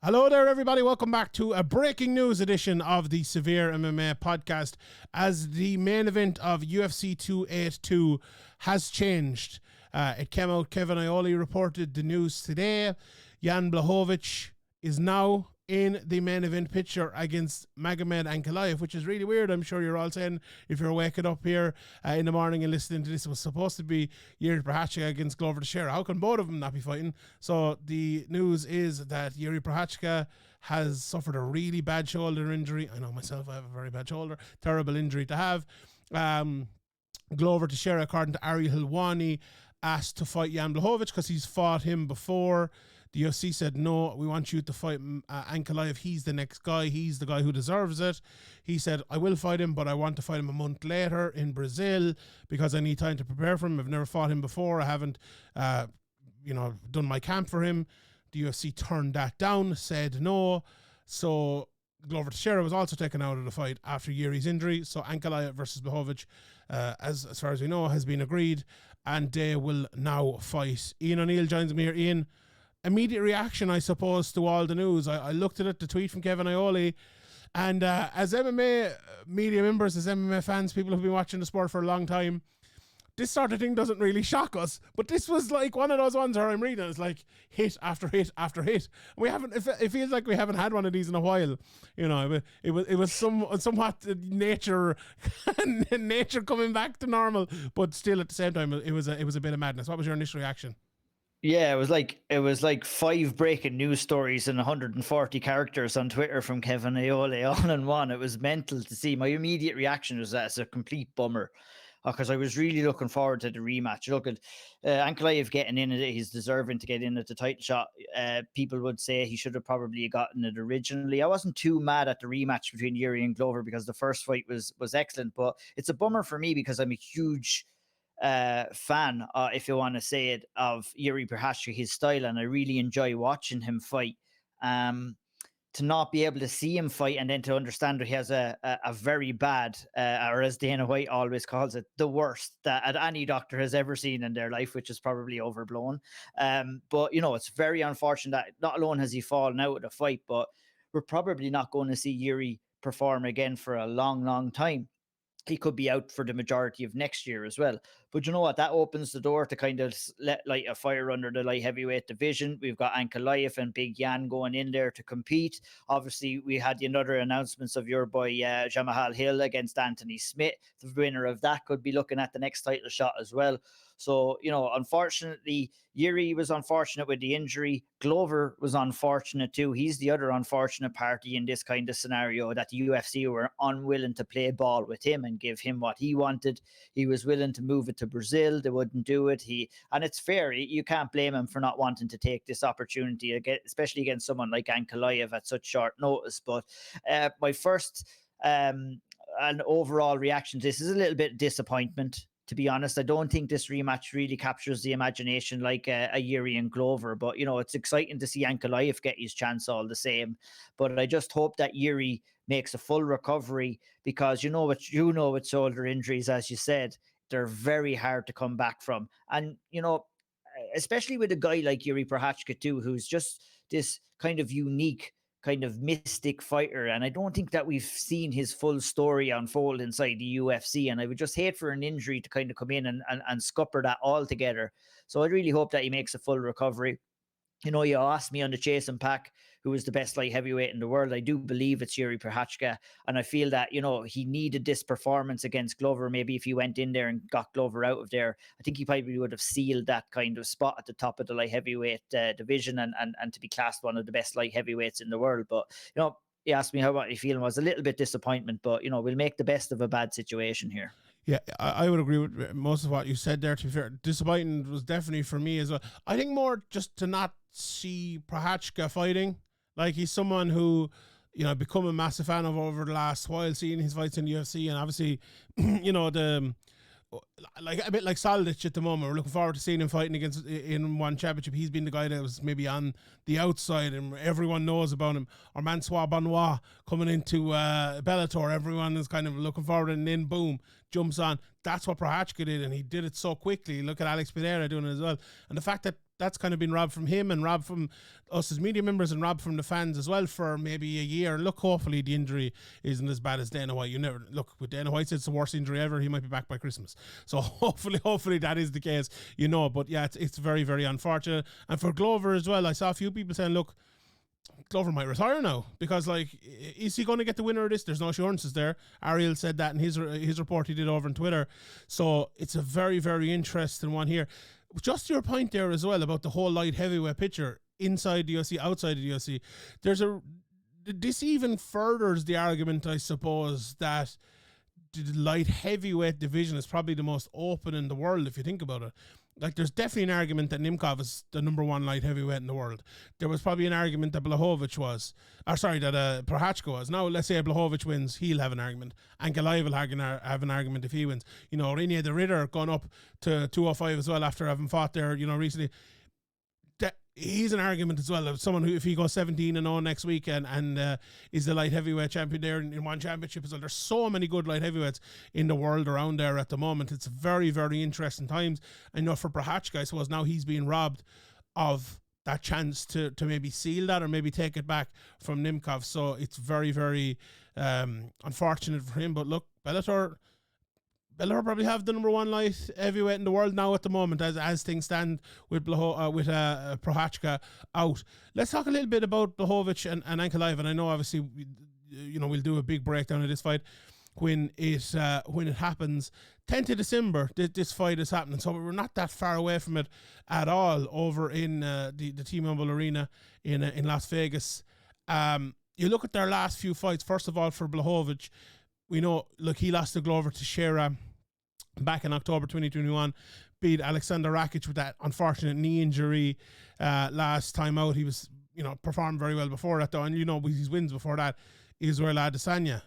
Hello there, everybody. Welcome back to a breaking news edition of the SevereMMA podcast, as the main event of UFC 282 has changed. It came out, Kevin Iole reported the news today. Jan Blachowicz is now in the main event picture against Magomed Ankalaev, which is really weird. I'm sure you're all saying, if you're waking up here in the morning and listening to this, it was supposed to be Yuri Prochazka against Glover Teixeira. How can both of them not be fighting? So the news is that Yuri Prochazka has suffered a really bad shoulder injury. I know myself, I have a very bad shoulder. Terrible injury to have. Glover Teixeira, according to Ariel Helwani, asked to fight Jan Blachowicz because he's fought him before. The UFC said, no, we want you to fight Ankalaev. He's the next guy. He's the guy who deserves it. He said, I will fight him, but I want to fight him a month later in Brazil because I need time to prepare for him. I've never fought him before. I haven't, done my camp for him. The UFC turned that down, said no. So Glover Teixeira was also taken out of the fight after Yuri's injury. So Ankalaev versus Blachowicz, as far as we know, has been agreed, and they will now fight. Ian O'Neill joins me here. Ian, immediate reaction, I suppose, to all the news. I looked at it, the tweet from Kevin Iole, and as MMA media members, as MMA fans, people who've been watching the sport for a long time, this sort of thing doesn't really shock us. But this was like one of those ones where I'm reading, it's like hit after hit after hit. We haven't. It feels like we haven't had one of these in a while. You know, it was somewhat nature coming back to normal, but still at the same time, it was a bit of madness. What was your initial reaction? Yeah, it was like 5 breaking news stories and 140 characters on Twitter from Kevin Iole all in one. It was mental to see. My immediate reaction was that it's a complete bummer, because I was really looking forward to the rematch. Look at Ankalaev getting in it; he's deserving to get in at the title shot. People would say he should have probably gotten it originally. I wasn't too mad at the rematch between Yuri and Glover because the first fight was excellent, but it's a bummer for me because I'm a huge fan, if you want to say it, of Yuri Prochazka, his style, and I really enjoy watching him fight. To not be able to see him fight and then to understand that he has a very bad, or as Dana White always calls it, the worst that any doctor has ever seen in their life, which is probably overblown. But, it's very unfortunate that not alone has he fallen out of the fight, but we're probably not going to see Yuri perform again for a long, long time. He could be out for the majority of next year as well. But you know what? That opens the door to kind of let light a fire under the light heavyweight division. We've got Ankalaev and Big Jan going in there to compete. Obviously, we had the other announcements of your boy Jamahal Hill against Anthony Smith. The winner of that could be looking at the next title shot as well. So, unfortunately, Yuri was unfortunate with the injury. Glover was unfortunate too. He's the other unfortunate party in this kind of scenario, that the UFC were unwilling to play ball with him and give him what he wanted. He was willing to move it to Brazil. They wouldn't do it. And it's fair. You can't blame him for not wanting to take this opportunity, especially against someone like Ankalaev at such short notice. But my first and overall reaction to this is a little bit of disappointment. To be honest, I don't think this rematch really captures the imagination like a Yuri and Glover. But, it's exciting to see Ankalaev get his chance all the same. But I just hope that Yuri makes a full recovery, because with shoulder injuries, as you said, they're very hard to come back from. And, especially with a guy like Yuri Prochazka too, who's just this kind of unique, kind of mystic fighter, and I don't think that we've seen his full story unfold inside the UFC, and I would just hate for an injury to kind of come in and scupper that altogether. So I really hope that he makes a full recovery. You asked me on the Chasing Pack who is the best light heavyweight in the world. I do believe it's Yuri Prochazka, and I feel that, he needed this performance against Glover. Maybe if he went in there and got Glover out of there, I think he probably would have sealed that kind of spot at the top of the light heavyweight division and to be classed one of the best light heavyweights in the world. But, he asked me how you feeling. Was a little bit disappointment, but, we'll make the best of a bad situation here. Yeah, I would agree with most of what you said there. To be fair, disappointing was definitely for me as well. I think more just to not see Prochazka fighting. Like, he's someone who, I've become a massive fan of over the last while, seeing his fights in the UFC, and obviously, like a bit like Solidich at the moment. We're looking forward to seeing him fighting in one championship. He's been the guy that was maybe on the outside and everyone knows about him. Or Mansoir Benoit coming into Bellator. Everyone is kind of looking forward, and then boom, jumps on. That's what Prochazka did, and he did it so quickly. Look at Alex Pereira doing it as well. And the fact that that's kind of been robbed from him and robbed from us as media members and robbed from the fans as well for maybe a year. And look, hopefully the injury isn't as bad as Dana White. You never look with Dana White. It's the worst injury ever. He might be back by Christmas. So hopefully that is the case. But yeah, it's very very unfortunate. And for Glover as well, I saw a few people saying, look, Glover might retire now because, like, is he going to get the winner of this? There's no assurances there. Ariel said that in his report he did over on Twitter. So it's a very, very interesting one here. Just your point there as well about the whole light heavyweight picture inside the UFC, outside the UFC. This even furthers the argument, I suppose, that the light heavyweight division is probably the most open in the world if you think about it. Like, there's definitely an argument that Nimkov is the number one light heavyweight in the world. There was probably an argument that Prochazka was. Now, let's say Blachowicz wins, he'll have an argument. Ankalaev will have an argument if he wins. Rene the Ritter gone up to 205 as well after having fought there, recently. He's an argument as well of someone who, if he goes 17-0 next week and is the light heavyweight champion there in one championship as well. There's so many good light heavyweights in the world around there at the moment. It's very, very interesting times. I know for Prochazka, I suppose now he's being robbed of that chance to maybe seal that or maybe take it back from Nimkov. So it's very, very unfortunate for him. But look, Bellator probably have the number one light heavyweight in the world now at the moment as things stand with Prochazka out. Let's talk a little bit about Blachowicz and Ankalaev. And I know obviously we'll do a big breakdown of this fight when it happens. 10th of December, this fight is happening, so we're not that far away from it at all over in the T-Mobile Arena in Las Vegas. You look at their last few fights. First of all, for Blachowicz, we know, look, he lost to Glover Teixeira back in October 2021, beat Alexander Rakic with that unfortunate knee injury last time out. He was, performed very well before that, though. And, his wins before that, Israel Adesanya,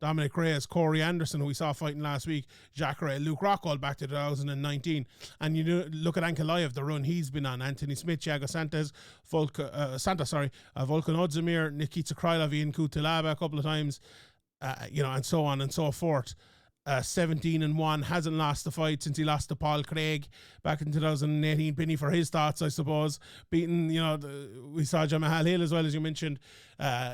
Dominic Reyes, Corey Anderson, who we saw fighting last week, Jacare, Luke Rockhold back to 2019. And look at Ankalaev, the run he's been on. Anthony Smith, Thiago Santos, Volkan Ozdemir, Nikita Krylov, Ian Kutalaba a couple of times. And so on and so forth. 17-1, hasn't lost the fight since he lost to Paul Craig back in 2018. Penny for his thoughts, I suppose. Beaten, we saw Jamal Hill as well, as you mentioned,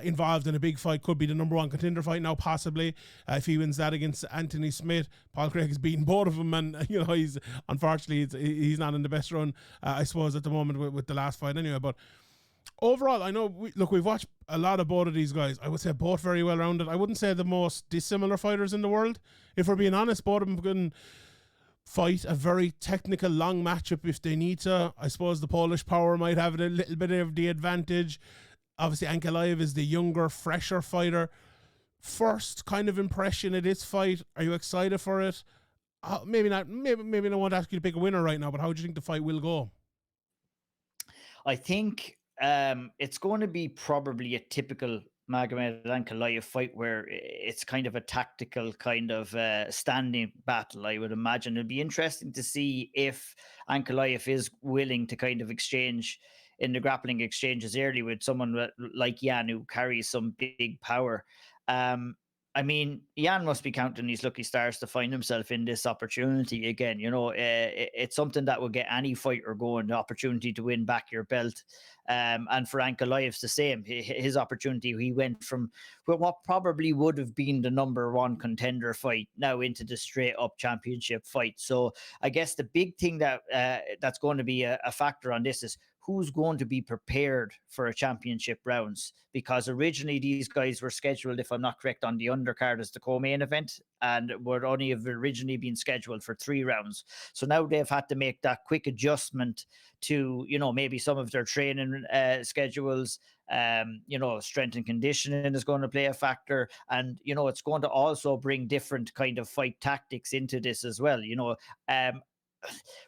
involved in a big fight. Could be the number one contender fight now, possibly, if he wins that against Anthony Smith. Paul Craig has beaten both of them, and he's unfortunately he's not in the best run, I suppose, at the moment with the last fight anyway. But overall, I know we've watched a lot of both of these guys. I would say both very well rounded. I wouldn't say the most dissimilar fighters in the world. If we're being honest, both of them can fight a very technical long matchup if they need to. I suppose the Polish power might have a little bit of the advantage. Obviously, Ankalaev is the younger, fresher fighter. First kind of impression of this fight, are you excited for it? Maybe not. Maybe I won't ask you to pick a winner right now, but how do you think the fight will go? I think it's going to be probably a typical Magomed Ankalaev fight where it's kind of a tactical kind of standing battle, I would imagine. It'd be interesting to see if Ankalaev is willing to kind of exchange in the grappling exchanges early with someone like Jan, who carries some big power. I mean, Jan must be counting his lucky stars to find himself in this opportunity again. It's something that will get any fighter going, the opportunity to win back your belt. And for Ankalaev's the same. His opportunity, he went from what probably would have been the number one contender fight now into the straight up championship fight. So I guess the big thing that's going to be a factor on this is who's going to be prepared for a championship rounds, because originally these guys were scheduled, if I'm not correct, on the undercard as the co-main event, and would only have originally been scheduled for 3 rounds. So now they've had to make that quick adjustment to, maybe some of their training schedules. Strength and conditioning is going to play a factor, and it's going to also bring different kind of fight tactics into this as well.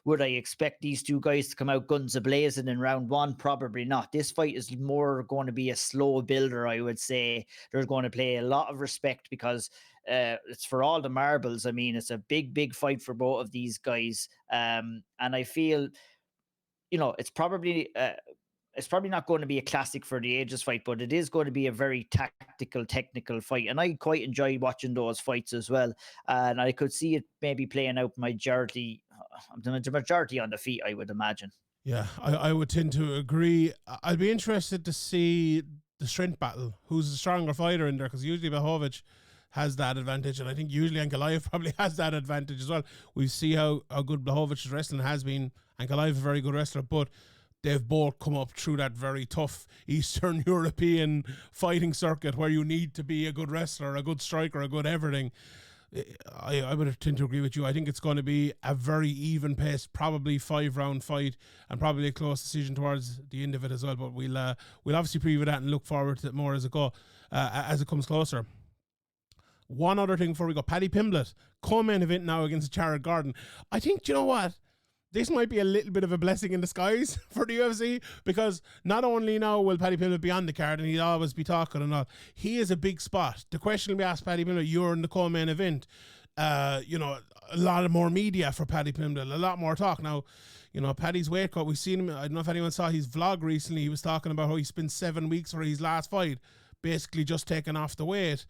Would I expect these two guys to come out guns a-blazing in round 1? Probably not. This fight is more going to be a slow builder, I would say. They're going to play a lot of respect because it's for all the marbles. I mean, it's a big, big fight for both of these guys. And I feel, it's probably not going to be a classic for the ages fight, but it is going to be a very tactical, technical fight. And I quite enjoy watching those fights as well. And I could see it maybe playing out the majority on the feet, I would imagine. Yeah, I would tend to agree. I'd be interested to see the strength battle. Who's the stronger fighter in there? Because usually Blahovic has that advantage, and I think usually Ankalaev probably has that advantage as well. We see how good Blahovic's wrestling has been. Ankalaev is a very good wrestler, but they've both come up through that very tough Eastern European fighting circuit where you need to be a good wrestler, a good striker, a good everything. I would tend to agree with you. I think it's going to be a very even pace, probably 5-round fight, and probably a close decision towards the end of it as well. But we'll obviously preview that and look forward to it more as it comes closer. One other thing before we go, Paddy Pimblett, co-main event now against Jared Gordon. I think, do you know what? This might be a little bit of a blessing in disguise for the UFC, because not only now will Paddy Pimblett be on the card and he'll always be talking and all, he is a big spot. The question will be asked Paddy Pimblett, you're in the co-main event. A lot of more media for Paddy Pimblett, a lot more talk. Now, Paddy's weight cut, we've seen him, I don't know if anyone saw his vlog recently, he was talking about how he spent 7 weeks for his last fight, basically just taking off the weight.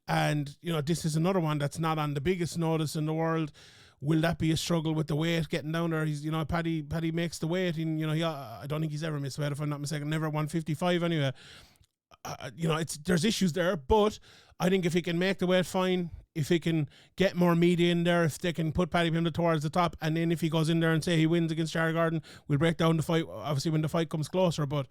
And, this is another one that's not on the biggest notice in the world. Will that be a struggle with the weight getting down there? He's, Paddy makes the weight, and I don't think he's ever missed weight, if I'm not mistaken. Never 155 anyway. There's issues there, but I think if he can make the weight fine, if he can get more media in there, if they can put Paddy Pimblett towards the top, and then if he goes in there and say he wins against Jared Gordon, we'll break down the fight, obviously, when the fight comes closer. But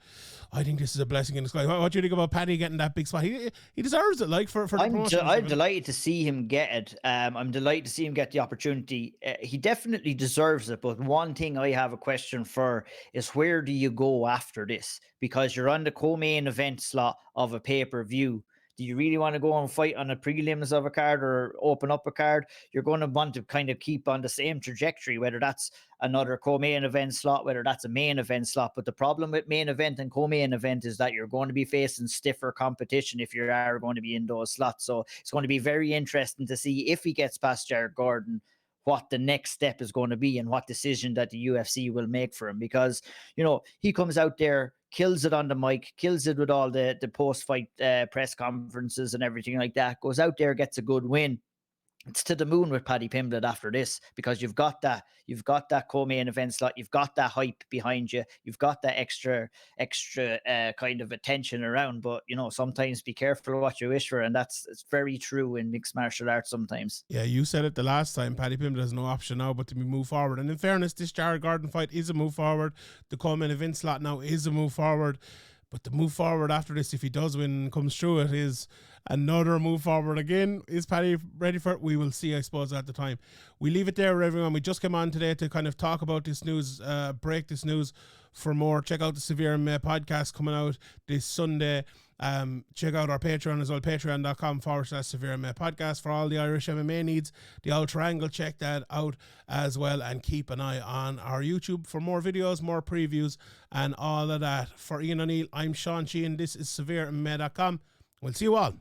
I think this is a blessing in disguise. What do you think about Paddy getting that big spot? He deserves it, for the promotion. I'm delighted to see him get it. I'm delighted to see him get the opportunity. He definitely deserves it. But one thing I have a question for is, where do you go after this? Because you're on the co-main event slot of a pay-per-view. Do you really want to go and fight on the prelims of a card or open up a card? You're going to want to kind of keep on the same trajectory, whether that's another co-main event slot, whether that's a main event slot. But the problem with main event and co-main event is that you're going to be facing stiffer competition if you are going to be in those slots. So it's going to be very interesting to see, if he gets past Jared Gordon, what the next step is going to be and what decision that the UFC will make for him. Because, he comes out there, kills it on the mic, kills it with all the post-fight press conferences and everything like that, goes out there, gets a good win. It's to the moon with Paddy Pimblett after this, because you've got that co-main event slot, you've got that hype behind you, you've got that extra kind of attention around. But sometimes be careful what you wish for, and it's very true in mixed martial arts sometimes. Yeah, you said it the last time. Paddy Pimblett has no option now but to move forward. And in fairness, this Jared Gordon fight is a move forward. The co-main event slot now is a move forward. But the move forward after this, if he does win and comes through it, is another move forward again. Is Paddy ready for it? We will see, I suppose, at the time. We leave it there, everyone. We just came on today to kind of talk about this news, break this news. For more, check out the SevereMMA podcast coming out this Sunday. Check out our Patreon as well, patreon.com/SevereMMA podcast for all the Irish MMA needs. The Ultra Angle, check that out as well, and keep an eye on our YouTube for more videos, more previews, and all of that. For Ian O'Neill, I'm Sean Sheehan. This is SevereMMA.com. We'll see you all